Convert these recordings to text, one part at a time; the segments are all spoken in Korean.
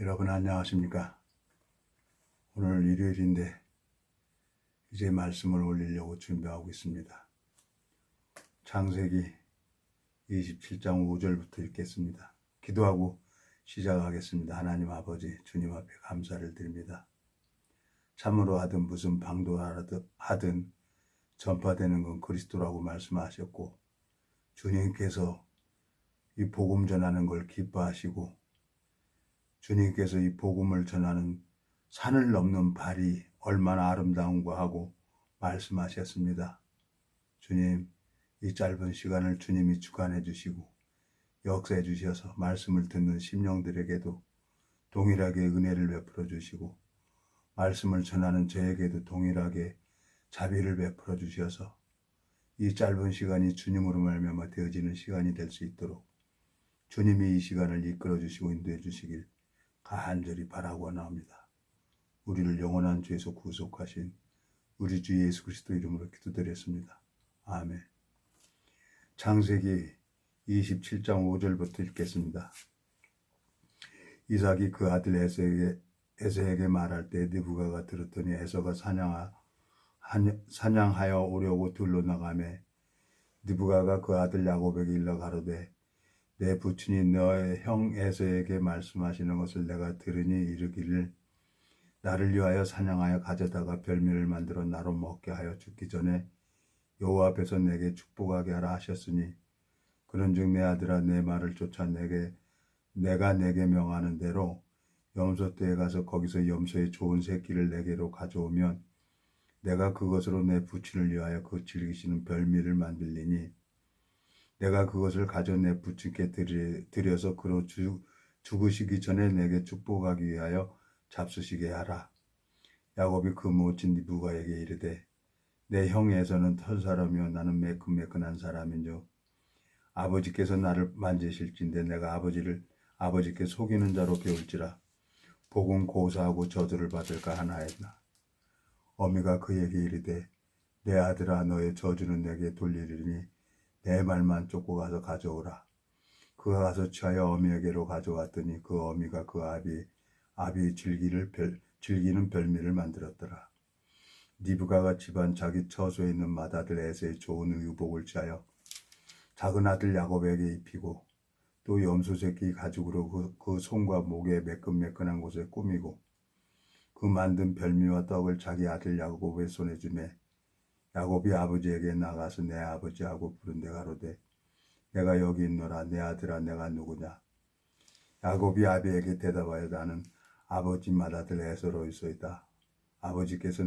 여러분 안녕하십니까? 오늘 일요일인데 이제 말씀을 올리려고 준비하고 있습니다. 창세기 27장 5절부터 읽겠습니다. 기도하고 시작하겠습니다. 하나님 아버지 주님 앞에 감사를 드립니다. 참으로 하든 무슨 방도하든 전파되는 건 그리스도라고 말씀하셨고, 주님께서 이 복음 전하는 걸 기뻐하시고, 주님께서 이 복음을 전하는 산을 넘는 발이 얼마나 아름다운가 하고 말씀하셨습니다. 주님, 이 짧은 시간을 주님이 주관해 주시고 역사해 주셔서 말씀을 듣는 심령들에게도 동일하게 은혜를 베풀어 주시고, 말씀을 전하는 저에게도 동일하게 자비를 베풀어 주셔서 이 짧은 시간이 주님으로 말미암아 되어지는 시간이 될 수 있도록 주님이 이 시간을 이끌어 주시고 인도해 주시길 간절히 바라고 나옵니다. 우리를 영원한 죄에서 구속하신 우리 주 예수 그리스도 이름으로 기도드렸습니다. 아멘. 창세기 27장 5절부터 읽겠습니다. 이삭이 그 아들 에서에게 말할 때 느부가가 들었더니 에서가 사냥하여 오려고 들로 나가매 느부가가 그 아들 야곱에게 일러 가로되 내 부친이 너의 형 에서에게 말씀하시는 것을 내가 들으니 이르기를 나를 위하여 사냥하여 가져다가 별미를 만들어 나로 먹게 하여 죽기 전에 여호와 앞에서 내게 축복하게 하라 하셨으니, 그런즉 내 아들아 내 말을 쫓아 내가 내게 명하는 대로 염소떼에 가서 거기서 염소의 좋은 새끼를 내게로 가져오면 내가 그것으로 내 부친을 위하여 그 즐기시는 별미를 만들리니 내가 그것을 가져 내 부친께 드려서 그로 죽으시기 전에 내게 축복하기 위하여 잡수시게 하라. 야곱이 그 모친 느부가에게 이르되 내 형 에서는 털사람이요 나는 매끈매끈한 사람인즉 아버지께서 나를 만지실진데 내가 아버지께 속이는 자로 배울지라 복은 고사하고 저주를 받을까 하나이다. 어미가 그에게 이르되 내 아들아 너의 저주는 내게 돌리리니 내 말만 쫓고 가서 가져오라. 그가 가서 취하여 어미에게로 가져왔더니 그 어미가 그 아비 즐기는 별미를 만들었더라. 느부가가 집안 자기 처소에 있는 맏아들 에서의 좋은 의복을 취하여 작은 아들 야곱에게 입히고 또 염소 새끼 가죽으로 그 손과 목에 매끈매끈한 곳에 꾸미고 그 만든 별미와 떡을 자기 아들 야곱의 손에 주매 야곱이 아버지에게 나가서 내 아버지하고 부른데 가로되 내가 여기 있노라. 내 아들아 내가 누구냐. 야곱이 아비에게 대답하여 나는 아버지 맏아들 에서로이소이다. 아버지께서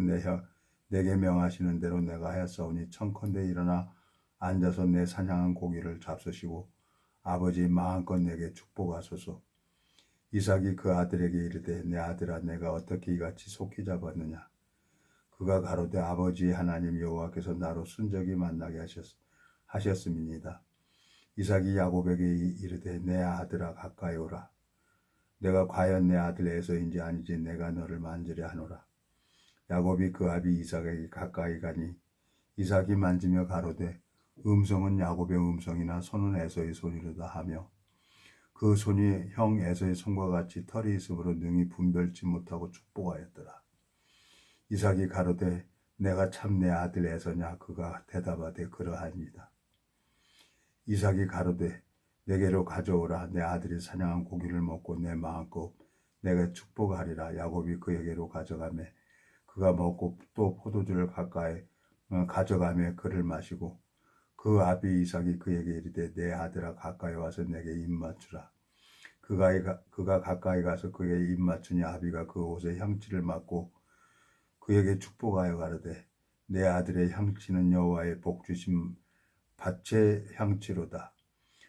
내게 명하시는 대로 내가 하였사오니 청컨대 일어나 앉아서 내 사냥한 고기를 잡수시고 아버지 마음껏 내게 축복하소서. 이삭이 그 아들에게 이르되 내 아들아 내가 어떻게 이같이 속히 잡았느냐. 그가 가로되 아버지 하나님 여호와께서 나로 순적이 만나게 하셨음이니이다. 이삭이 야곱에게 이르되 내 아들아 가까이 오라. 내가 과연 내 아들 에서인지 아니지 내가 너를 만지려 하노라. 야곱이 그 아비 이삭에게 가까이 가니 이삭이 만지며 가로되 음성은 야곱의 음성이나 손은 에서의 손이로다 하며 그 손이 형 에서의 손과 같이 털이 있으므로 능히 분별치 못하고 축복하였더라. 이삭이 가로되 내가 참 내 아들 에서냐. 그가 대답하되 그러하니이다. 이삭이 가로되 내게로 가져오라. 내 아들이 사냥한 고기를 먹고 내 마음껏 내가 축복하리라. 야곱이 그에게로 가져가매 그가 먹고 또 포도주를 가져가매 그를 마시고 그 아비 이삭이 그에게 이르되 내 아들아 가까이 와서 내게 입 맞추라. 그가 가까이 가서 그에게 입 맞추니 아비가 그 옷에 향취를 맡고 그에게 축복하여 가로되 내 아들의 향취는 여호와의 복주심 밭의 향취로다.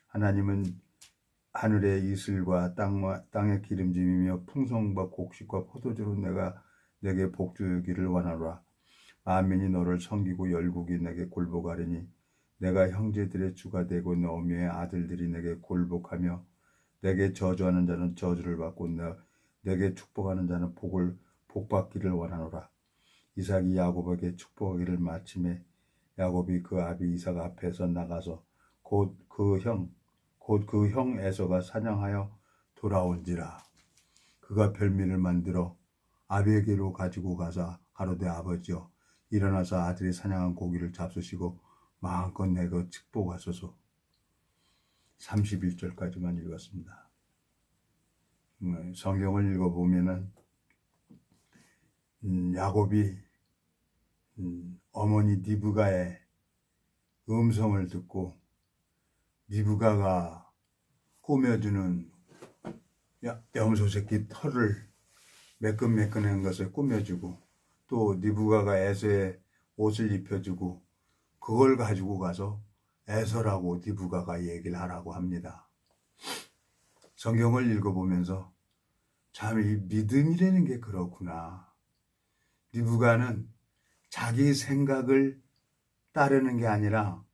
하나님은 하늘의 이슬과 땅의 기름짐이며 풍성과 곡식과 포도주로 내게 복주기를 원하노라. 만민이 너를 섬기고 열국이 내게 굴복하리니 내가 형제들의 주가 되고 너미의 아들들이 내게 굴복하며 내게 저주하는 자는 저주를 받고 내게 축복하는 자는 복받기를 원하노라. 이삭이 야곱에게 축복하기를 마침에 야곱이 그 아비 이삭 앞에서 나가서 곧 그 형 에서가 사냥하여 돌아온지라. 그가 별미를 만들어 아비에게로 가지고 가서 가로되 아버지여 일어나서 아들이 사냥한 고기를 잡수시고 마음껏 내거 축복하소서. 31절까지만 읽었습니다. 성경을 읽어보면은 야곱이 어머니 리브가의 음성을 듣고 리브가가 꾸며주는 염소 새끼 털을 매끈매끈한 것을 꾸며주고 또 리브가가 에서의 옷을 입혀주고 그걸 가지고 가서 에서라고 리브가가 얘기를 하라고 합니다. 성경을 읽어보면서 참 이 믿음이라는 게 그렇구나. 리브가는 자기 생각을 따르는 게 아니라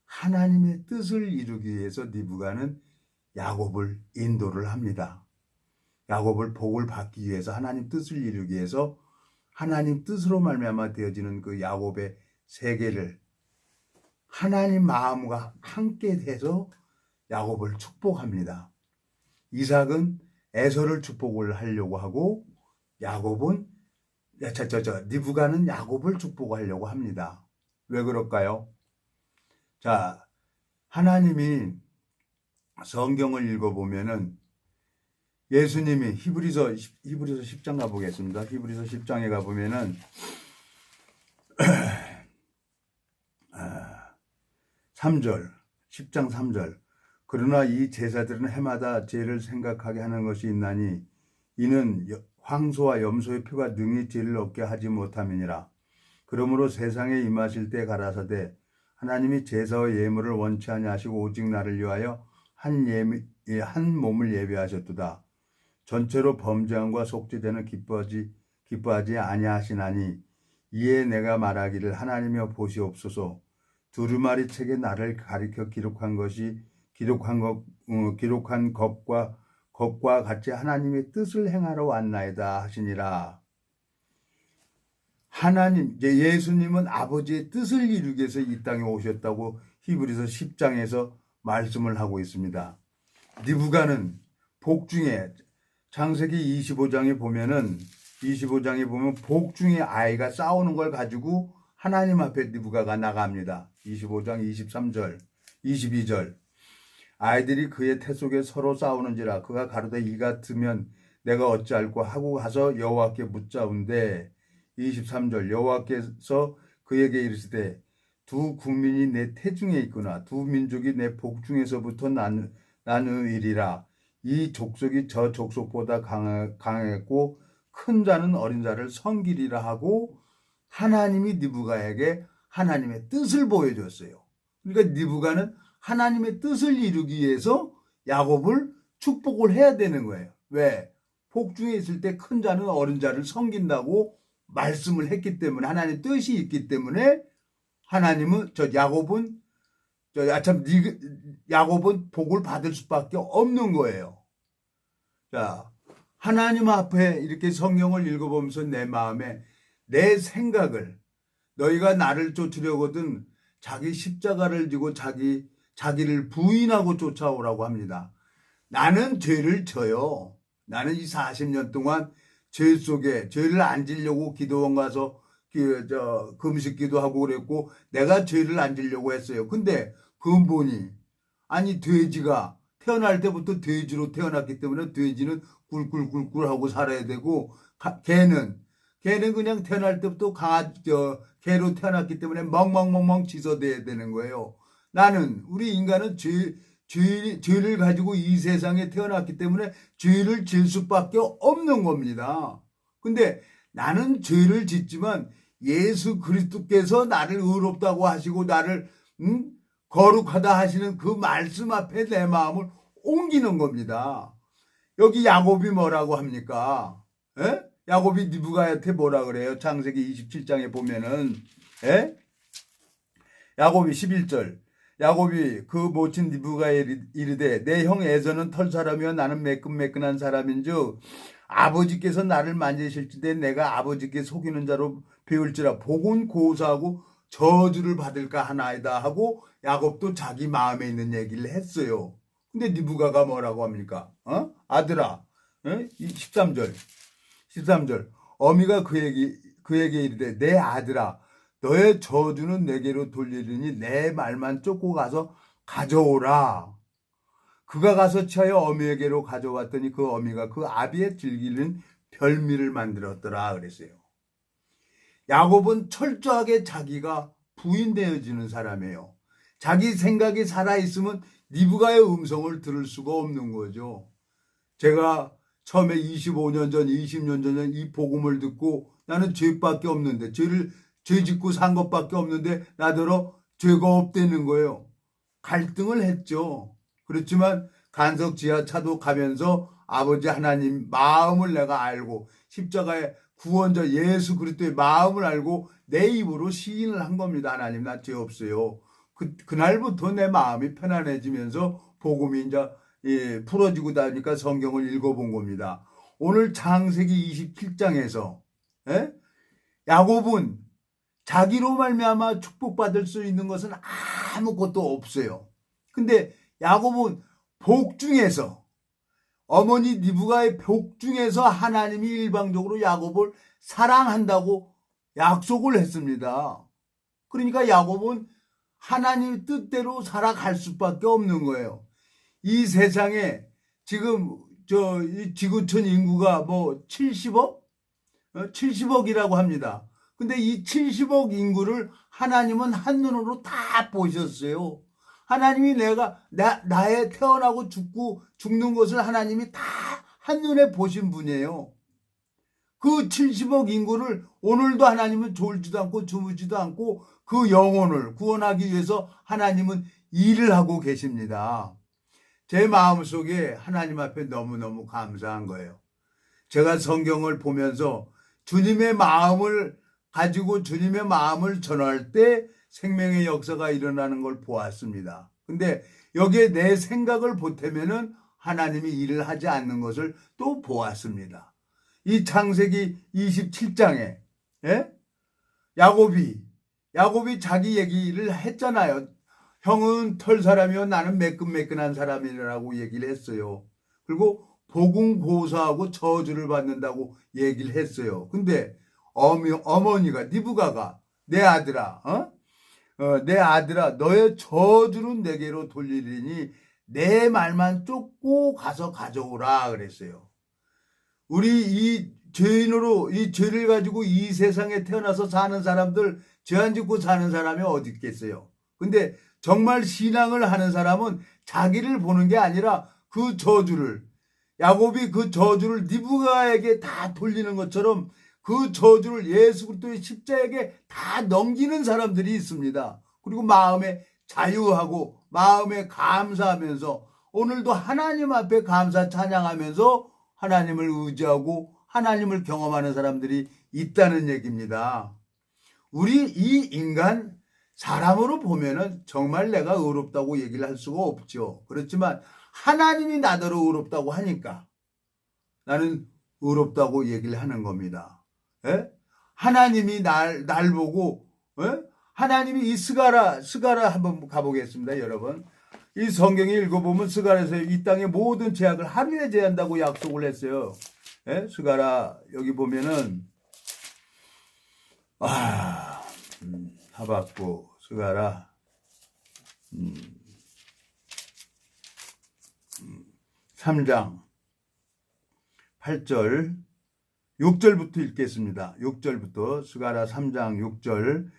하나님의 뜻을 이루기 위해서 리브가는 야곱을 인도를 합니다. 야곱을 복을 받기 위해서 하나님 뜻을 이루기 위해서 하나님 뜻으로 말미암아 되어지는 그 야곱의 세계를 하나님 마음과 함께 돼서 야곱을 축복합니다. 이삭은 에서를 축복을 하려고 하고 야곱은 리브가는 야곱을 축복하려고 합니다. 왜 그럴까요? 자, 하나님이 성경을 읽어보면은 예수님이 히브리서 10장 가보겠습니다. 히브리서 10장에 가보면은 3절 10장 3절 그러나 이 제사들은 해마다 죄를 생각하게 하는 것이 있나니 이는 황소와 염소의 피가 능히 죄를 얻게 하지 못함이니라. 그러므로 세상에 임하실 때 가라사대 하나님이 제사와 예물을 원치 아니하시고 오직 나를 위하여 한 몸을 예배하셨도다. 전체로 범죄함과 속죄되는 기뻐하지 아니하시나니 이에 내가 말하기를 하나님이여 보시옵소서. 두루마리 책에 나를 가리켜 기록한 것과 같이 하나님의 뜻을 행하러 왔나이다 하시니라. 예수님은 아버지의 뜻을 이루기 위해서 이 땅에 오셨다고 히브리서 10장에서 말씀을 하고 있습니다. 리브가는 복중에 창세기 25장에 보면 복중에 아이가 싸우는 걸 가지고 하나님 앞에 리브가가 나갑니다. 25장 23절 22절 아이들이 그의 태 속에 서로 싸우는지라 그가 가로되 이 같으면 내가 어찌할꼬 하고 가서 여호와께 묻자운데 23절 여호와께서 그에게 이르시되 두 국민이 내 태중에 있구나 두 민족이 내 복중에서부터 나누이리라. 이 족속이 저 족속보다 강했고 큰 자는 어린 자를 섬기리라 하고 하나님이 리브가에게 하나님의 뜻을 보여줬어요. 그러니까 리브가는 하나님의 뜻을 이루기 위해서 야곱을 축복을 해야 되는 거예요. 왜? 복중에 있을 때 큰 자는 어린 자를 섬긴다고 말씀을 했기 때문에 하나님의 뜻이 있기 때문에 하나님은 야곱은 복을 받을 수밖에 없는 거예요. 자, 하나님 앞에 이렇게 성경을 읽어보면서 내 마음에 내 생각을 너희가 나를 쫓으려거든 자기 십자가를 지고 자기를 부인하고 쫓아오라고 합니다. 나는 죄를 져요. 나는 이 40년 동안 죄 속에 죄를 안 지려고 기도원 가서 금식 기도하고 그랬고 내가 죄를 안 지려고 했어요. 근데 근본이 아니 돼지가 태어날 때부터 돼지로 태어났기 때문에 돼지는 꿀꿀꿀꿀 하고 살아야 되고 개는 그냥 태어날 때부터 개로 태어났기 때문에 멍멍멍멍 짖어대야 되는 거예요. 우리 인간은 죄를 가지고 이 세상에 태어났기 때문에 죄를 질 수밖에 없는 겁니다. 근데 나는 죄를 짓지만 예수 그리스도께서 나를 의롭다고 하시고 나를 거룩하다 하시는 그 말씀 앞에 내 마음을 옮기는 겁니다. 여기 야곱이 뭐라고 합니까? 에? 야곱이 리브가한테 뭐라 그래요? 창세기 27장에 보면은 야곱이 11절 야곱이 그 모친 리브가에 이르되 내 형 에서는 털 사람이요 나는 매끈매끈한 사람인즉 아버지께서 나를 만지실지되 내가 아버지께 속이는 자로 배울지라 복은 고사하고 저주를 받을까 하나이다 하고 야곱도 자기 마음에 있는 얘기를 했어요. 근데 리브가가 뭐라고 합니까? 아들아 이 13절 어미가 그에게 이르되 내 아들아 너의 저주는 내게로 돌리리니 내 말만 쫓고 가서 가져오라. 그가 가서 취하여 어미에게로 가져왔더니 그 어미가 그 아비의 즐기는 별미를 만들었더라 그랬어요. 야곱은 철저하게 자기가 부인되어지는 사람이에요. 자기 생각이 살아있으면 리브가의 음성을 들을 수가 없는 거죠. 제가 처음에 25년 전, 20년 전에 이 복음을 듣고 나는 죄밖에 없는데, 죄 짓고 산 것밖에 없는데 나더러 죄가 없다는 거예요. 갈등을 했죠. 그렇지만 간석지하차도 가면서 아버지 하나님 마음을 내가 알고 십자가의 구원자 예수 그리스도의 마음을 알고 내 입으로 시인을 한 겁니다. 하나님 나 죄 없어요. 그날부터 내 마음이 편안해지면서 복음이 이제 풀어지고 나니까 성경을 읽어본 겁니다. 오늘 창세기 27장에서 야곱은 자기로 말미암아 축복받을 수 있는 것은 아무것도 없어요. 근데 야곱은 복 중에서 어머니 리브가의 복 중에서 하나님이 일방적으로 야곱을 사랑한다고 약속을 했습니다. 그러니까 야곱은 하나님 뜻대로 살아갈 수밖에 없는 거예요. 이 세상에 지금 이 지구촌 인구가 뭐 70억? 70억이라고 합니다. 근데 이 70억 인구를 하나님은 한눈으로 다 보셨어요. 하나님이 나의 태어나고 죽는 것을 하나님이 다 한눈에 보신 분이에요. 그 70억 인구를 오늘도 하나님은 졸지도 않고 주무지도 않고 그 영혼을 구원하기 위해서 하나님은 일을 하고 계십니다. 제 마음속에 하나님 앞에 너무너무 감사한 거예요. 제가 성경을 보면서 주님의 마음을 가지고 주님의 마음을 전할 때 생명의 역사가 일어나는 걸 보았습니다. 근데 여기에 내 생각을 보태면은 하나님이 일을 하지 않는 것을 또 보았습니다. 이 창세기 27장에 야곱이 자기 얘기를 했잖아요. 형은 털 사람이요 나는 매끈매끈한 사람이라고 얘기를 했어요. 그리고 복음 고사하고 저주를 받는다고 얘기를 했어요. 근데 어머니가 리브가가 내 아들아 내 아들아 너의 저주는 내게로 돌리리니 내 말만 쫓고 가서 가져오라 그랬어요. 우리 이 죄인으로 이 죄를 가지고 이 세상에 태어나서 사는 사람들 죄 안 짓고 사는 사람이 어디 있겠어요. 근데 정말 신앙을 하는 사람은 자기를 보는 게 아니라 그 저주를 야곱이 그 저주를 리브가에게 다 돌리는 것처럼 그 저주를 예수 그리스도의 십자에게 다 넘기는 사람들이 있습니다. 그리고 마음에 자유하고 마음에 감사하면서 오늘도 하나님 앞에 감사 찬양하면서 하나님을 의지하고 하나님을 경험하는 사람들이 있다는 얘기입니다. 우리 이 인간 사람으로 보면은 정말 내가 의롭다고 얘기를 할 수가 없죠. 그렇지만 하나님이 나더러 의롭다고 하니까 나는 의롭다고 얘기를 하는 겁니다. 하나님이 날 보고 하나님이 이 스가라 한번 가보겠습니다. 여러분 이 성경에 읽어보면 스가라에서 이 땅의 모든 죄악을 하루에 제한다고 약속을 했어요. 스가라 여기 보면은 하박국 스가라 3장 8절 6절부터 읽겠습니다. 6절부터 스가랴 3장 6절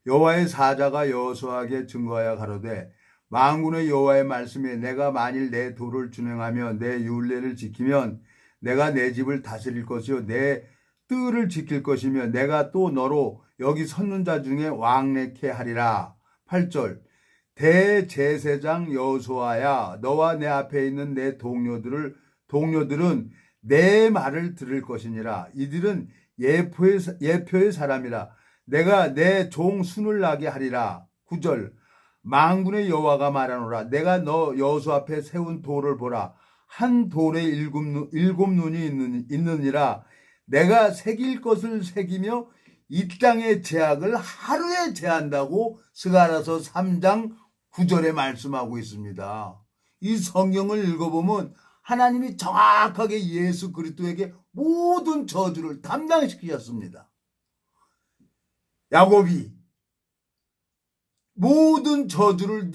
여호와의 사자가 여호수아에게 증거하여 가로되 만군의 여호와의 말씀에 내가 만일 내 도를 준행하며 내 율례를 지키면 내가 내 집을 다스릴 것이요 내 뜰을 지킬 것이며 내가 또 너로 여기 섰는 자 중에 왕래케 하리라. 8절 대제사장 여호수아야 너와 내 앞에 있는 내 동료들은 내 말을 들을 것이니라. 이들은 예표의 사람이라. 내가 내 종 순을 나게 하리라. 9절 만군의 여호와가 말하노라. 내가 너 여호수 앞에 세운 돌을 보라. 한 돌에 일곱 눈이 있느니라. 내가 새길 것을 새기며 이 땅의 죄악을 하루에 제한다고 스가랴서 3장 9절에 말씀하고 있습니다. 이 성경을 읽어보면 하나님이 정확하게 예수 그리스도에게 모든 저주를 담당시키셨습니다. 야곱이 모든 저주를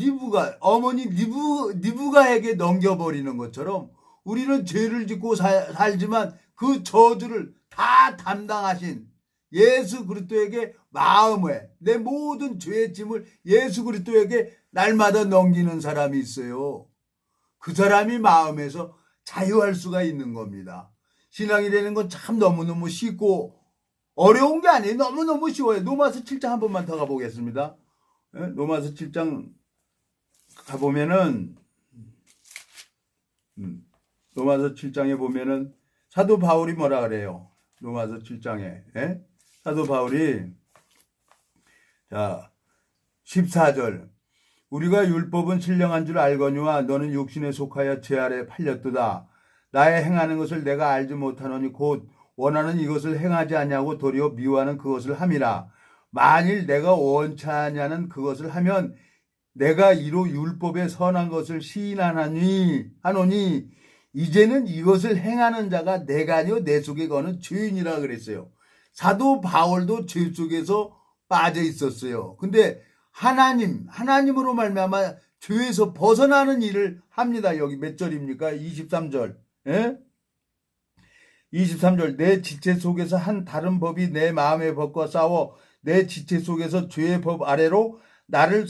어머니 니브가에게 넘겨버리는 것처럼 우리는 죄를 짓고 살지만 그 저주를 다 담당하신 예수 그리스도에게 마음에 내 모든 죄의 짐을 예수 그리스도에게 날마다 넘기는 사람이 있어요. 그 사람이 마음에서 자유할 수가 있는 겁니다. 신앙이 되는 건 참 너무너무 쉽고 어려운 게 아니에요. 너무너무 쉬워요. 로마서 7장 한 번만 더 가보겠습니다. 로마서 7장 가보면은 로마서 7장에 보면은 사도 바울이 뭐라 그래요? 로마서 7장에 사도 바울이 자 14절 우리가 율법은 신령한 줄 알거니와 너는 육신에 속하여 죄 아래 팔렸도다. 나의 행하는 것을 내가 알지 못하노니 곧 원하는 이것을 행하지 아니하고 도리어 미워하는 그것을 함이라. 만일 내가 원치 아니하는 그것을 하면 내가 이로 율법의 선한 것을 시인하노니 이제는 이것을 행하는 자가 내가 아니요 내 속에 거는 죄인이라 그랬어요. 사도 바울도 죄 속에서 빠져 있었어요. 근데 하나님으로 말미암아 죄에서 벗어나는 일을 합니다. 여기 몇 절입니까? 23절. 23절 내 지체 속에서 한 다른 법이 내 마음의 법과 싸워 내 지체 속에서 죄의 법 아래로 나를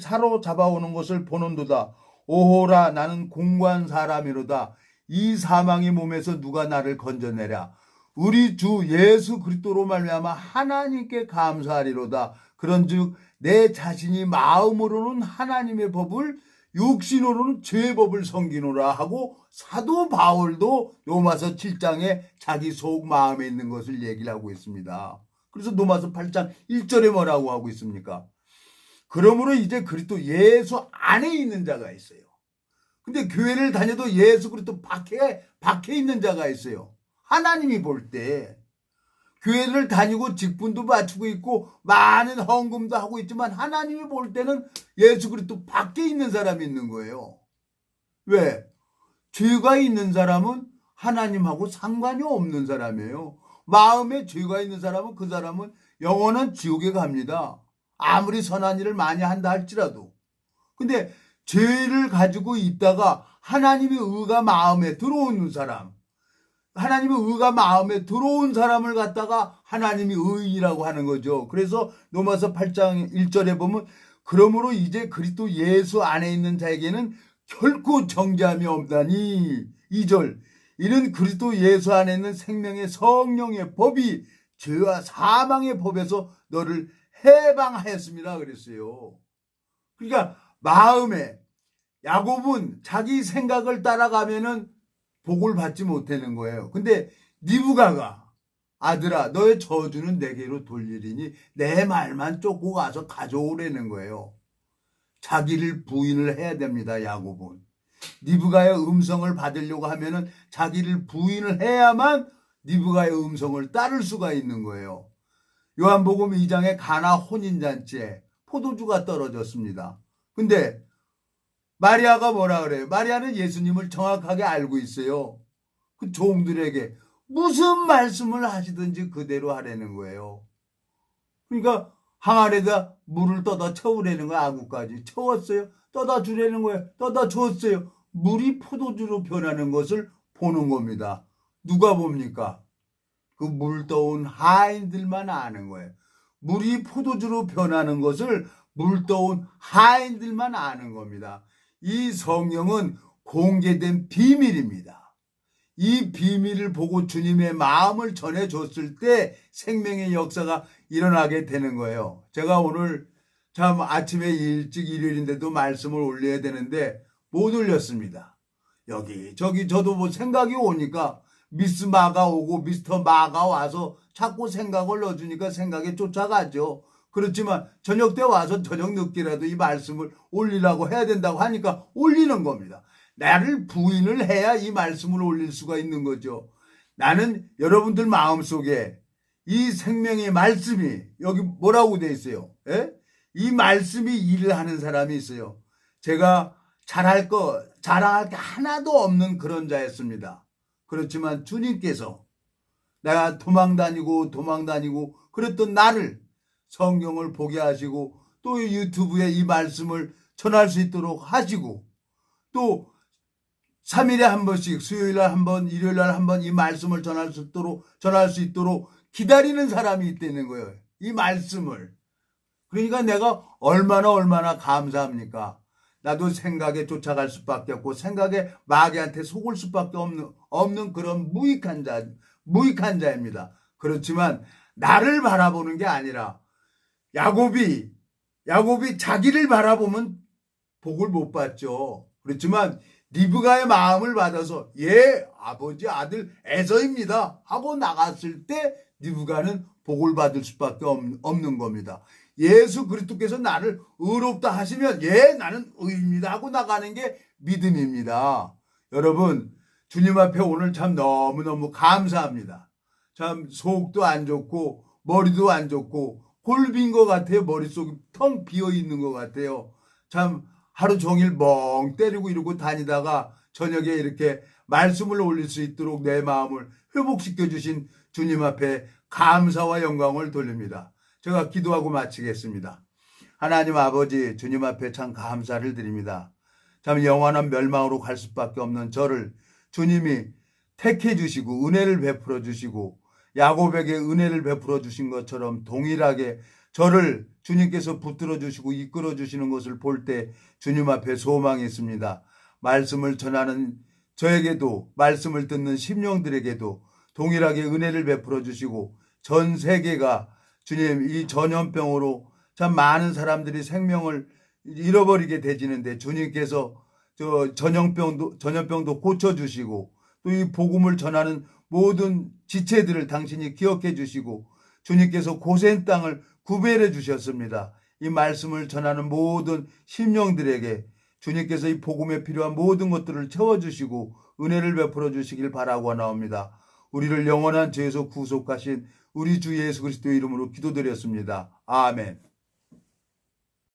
사로잡아오는 것을 보는도다. 오호라 나는 공고한 사람이로다. 이 사망의 몸에서 누가 나를 건져내랴. 우리 주 예수 그리스도로 말미암아 하나님께 감사하리로다. 그런즉 내 자신이 마음으로는 하나님의 법을 육신으로는 죄의 법을 섬기노라 하고 사도 바울도 로마서 7장에 자기 속 마음에 있는 것을 얘기를 하고 있습니다. 그래서 로마서 8장 1절에 뭐라고 하고 있습니까? 그러므로 이제 그리스도 예수 안에 있는 자가 있어요. 근데 교회를 다녀도 예수 그리스도 밖에 있는 자가 있어요. 하나님이 볼 때 교회를 다니고 직분도 맞추고 있고 많은 헌금도 하고 있지만 하나님이 볼 때는 예수 그리스도 밖에 있는 사람이 있는 거예요. 왜? 죄가 있는 사람은 하나님하고 상관이 없는 사람이에요. 마음에 죄가 있는 사람은 그 사람은 영원한 지옥에 갑니다. 아무리 선한 일을 많이 한다 할지라도. 근데 죄를 가지고 있다가 하나님의 의가 마음에 들어오는 사람, 하나님의 의가 마음에 들어온 사람을 갖다가 하나님이 의인이라고 하는 거죠. 그래서 로마서 8장 1절에 보면 그러므로 이제 그리스도 예수 안에 있는 자에게는 결코 정죄함이 없다니. 2절 이는 그리스도 예수 안에 있는 생명의 성령의 법이 죄와 사망의 법에서 너를 해방하였습니다 그랬어요. 그러니까 마음에 야곱은 자기 생각을 따라가면은 복을 받지 못하는 거예요. 근데 니브가가 아들아 너의 저주는 내게로 돌리리니 내 말만 쫓고 가서 가져오라는 거예요. 자기를 부인을 해야 됩니다. 야곱은. 니브가의 음성을 받으려고 하면은 자기를 부인을 해야만 니브가의 음성을 따를 수가 있는 거예요. 요한복음 2장에 가나 혼인잔치에 포도주가 떨어졌습니다. 근데 마리아가 뭐라 그래요? 마리아는 예수님을 정확하게 알고 있어요. 그 종들에게 무슨 말씀을 하시든지 그대로 하라는 거예요. 그러니까 항아리에다 물을 떠다 채우라는 거예요. 아구까지 채웠어요. 떠다 주라는 거예요. 떠다 줬어요. 물이 포도주로 변하는 것을 보는 겁니다. 누가 봅니까? 그 물 떠온 하인들만 아는 거예요. 물이 포도주로 변하는 것을 물 떠온 하인들만 아는 겁니다. 이 성령은 공개된 비밀입니다. 이 비밀을 보고 주님의 마음을 전해줬을 때 생명의 역사가 일어나게 되는 거예요. 제가 오늘 참 아침에 일찍 일요일인데도 말씀을 올려야 되는데 못 올렸습니다. 여기저기 저도 뭐 생각이 오니까 미스 마가 오고 미스터 마가 와서 자꾸 생각을 넣어주니까 생각에 쫓아가죠. 그렇지만 저녁 때 와서 저녁 늦게라도 이 말씀을 올리라고 해야 된다고 하니까 올리는 겁니다. 나를 부인을 해야 이 말씀을 올릴 수가 있는 거죠. 나는 여러분들 마음속에 이 생명의 말씀이 여기 뭐라고 돼 있어요? 이 말씀이 일을 하는 사람이 있어요. 제가 자랑할 게 하나도 없는 그런 자였습니다. 그렇지만 주님께서 내가 도망다니고 그랬던 나를 성경을 보게 하시고 또 유튜브에 이 말씀을 전할 수 있도록 하시고 또 3일에 한 번씩 수요일에 한 번, 일요일에 한 번 이 말씀을 전할 수 있도록 기다리는 사람이 있다는 거예요. 이 말씀을. 그러니까 내가 얼마나 감사합니까? 나도 생각에 쫓아갈 수밖에 없고 생각에 마귀한테 속을 수밖에 없는 그런 무익한 자입니다. 그렇지만 나를 바라보는 게 아니라 야곱이 자기를 바라보면 복을 못 받죠. 그렇지만 리브가의 마음을 받아서 아버지 아들 에서입니다 하고 나갔을 때 리브가는 복을 받을 수밖에 없는 겁니다. 예수 그리스도께서 나를 의롭다 하시면 나는 의입니다 하고 나가는 게 믿음입니다. 여러분 주님 앞에 오늘 참 너무너무 감사합니다. 참 속도 안 좋고 머리도 안 좋고 골빈 것 같아요. 머릿속이 텅 비어있는 것 같아요. 참 하루 종일 멍 때리고 이러고 다니다가 저녁에 이렇게 말씀을 올릴 수 있도록 내 마음을 회복시켜 주신 주님 앞에 감사와 영광을 돌립니다. 제가 기도하고 마치겠습니다. 하나님 아버지 주님 앞에 참 감사를 드립니다. 참 영원한 멸망으로 갈 수밖에 없는 저를 주님이 택해 주시고 은혜를 베풀어 주시고 야곱에게 은혜를 베풀어 주신 것처럼 동일하게 저를 주님께서 붙들어 주시고 이끌어 주시는 것을 볼 때 주님 앞에 소망이 있습니다. 말씀을 전하는 저에게도 말씀을 듣는 심령들에게도 동일하게 은혜를 베풀어 주시고 전 세계가 주님 이 전염병으로 참 많은 사람들이 생명을 잃어버리게 되지는데 주님께서 전염병도 고쳐주시고 또 이 복음을 전하는 모든 지체들을 당신이 기억해 주시고 주님께서 고센 땅을 구별해 주셨습니다. 이 말씀을 전하는 모든 심령들에게 주님께서 이 복음에 필요한 모든 것들을 채워주시고 은혜를 베풀어 주시길 바라고 나옵니다. 우리를 영원한 죄에서 구속하신 우리 주 예수 그리스도의 이름으로 기도드렸습니다. 아멘.